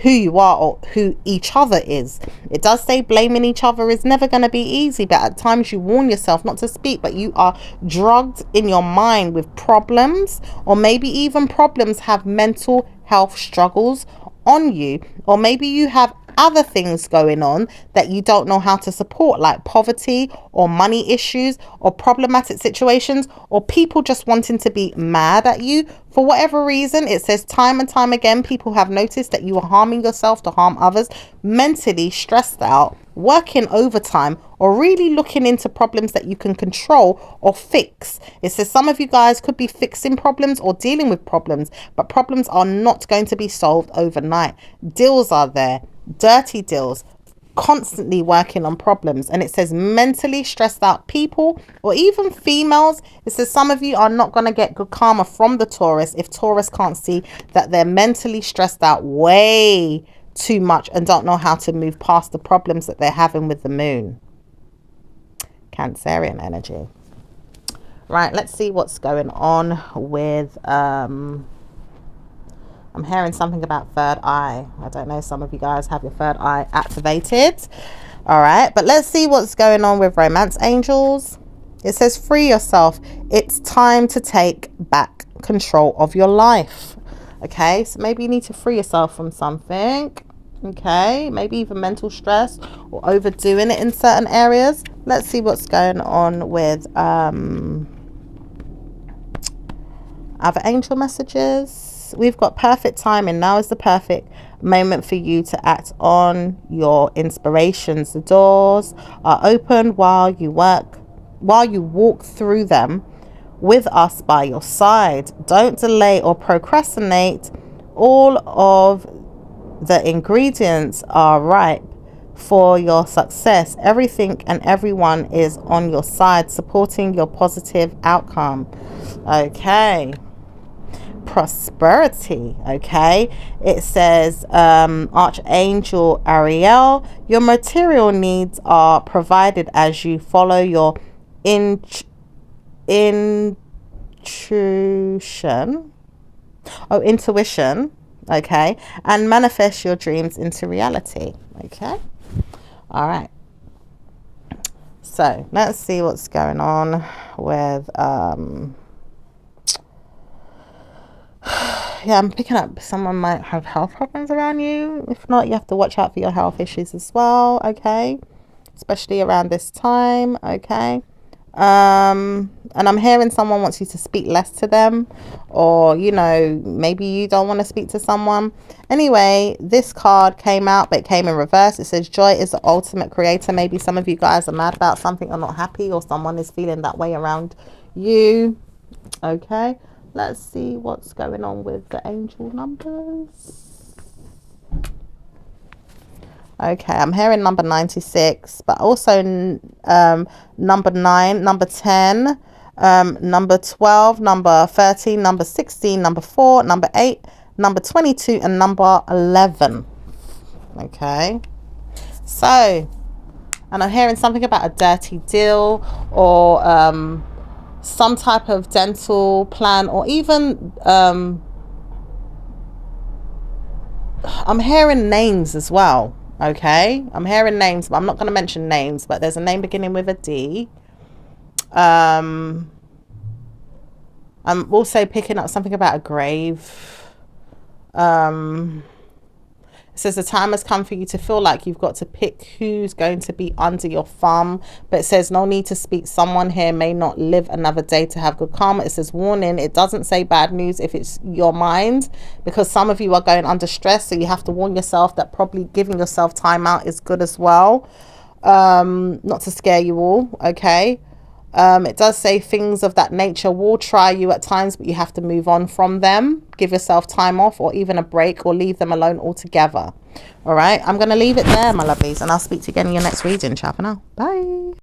you are or who each other is. It does say blaming each other is never going to be easy, but at times you warn yourself not to speak, but you are drugged in your mind with problems, or maybe even problems have mental health struggles on you, or maybe you have other things going on that you don't know how to support, like poverty or money issues or problematic situations, or people just wanting to be mad at you for whatever reason. It says time and time again people have noticed that you are harming yourself to harm others, mentally stressed out, working overtime, or really looking into problems that you can control or fix. It says some of you guys could be fixing problems or dealing with problems, but problems are not going to be solved overnight. Deals are there, dirty deals, constantly working on problems. And it says mentally stressed out people or even females. It says some of you are not going to get good karma from the Taurus if Taurus can't see that they're mentally stressed out way too much and don't know how to move past the problems that they're having with the moon. Cancerian energy. Right, let's see what's going on with I'm hearing something about third eye. I don't know, some of you guys have your third eye activated. All right, but let's see what's going on with romance angels. It says free yourself. It's time to take back control of your life. Okay, so maybe you need to free yourself from something. Okay, maybe even mental stress or overdoing it in certain areas. Let's see what's going on with Other angel messages. We've got perfect timing. Now is the perfect moment for you to act on your inspirations. The doors are open while you walk through them with us by your side. Don't delay or procrastinate. All of the ingredients are ripe for your success. Everything and everyone is on your side, supporting your positive outcome. Okay. Prosperity. Okay, it says Archangel Ariel, your material needs are provided as you follow your intuition, okay, and manifest your dreams into reality. Okay, all right, so let's see what's going on with yeah, I'm picking up someone might have health problems around you. If not, you have to watch out for your health issues as well, okay, especially around this time. Okay, and I'm hearing someone wants you to speak less to them, or you know, maybe you don't want to speak to someone. Anyway, this card came out, but it came in reverse. It says joy is the ultimate creator. Maybe some of you guys are mad about something or not happy, or someone is feeling that way around you. Okay, let's see what's going on with the angel numbers. Okay, I'm hearing number 96, but also number 9, number 10, number 12, number 13, number 16, number 4, number 8, number 22, and number 11. Okay, so, and I'm hearing something about a dirty deal, or some type of dental plan, or even I'm hearing names as well. Okay, I'm hearing names, but I'm not going to mention names, but there's a name beginning with a D. I'm also picking up something about a grave. It says the time has come for you to feel like you've got to pick who's going to be under your thumb, but it says no need to speak. Someone here may not live another day to have good karma. It says warning. It doesn't say bad news if it's your mind, because some of you are going under stress, so you have to warn yourself that probably giving yourself time out is good as well, not to scare you all. Okay, it does say things of that nature will try you at times, but you have to move on from them. Give yourself time off, or even a break, or leave them alone altogether. All right, I'm going to leave it there, my lovelies, and I'll speak to you again in your next reading. Ciao for now. Bye.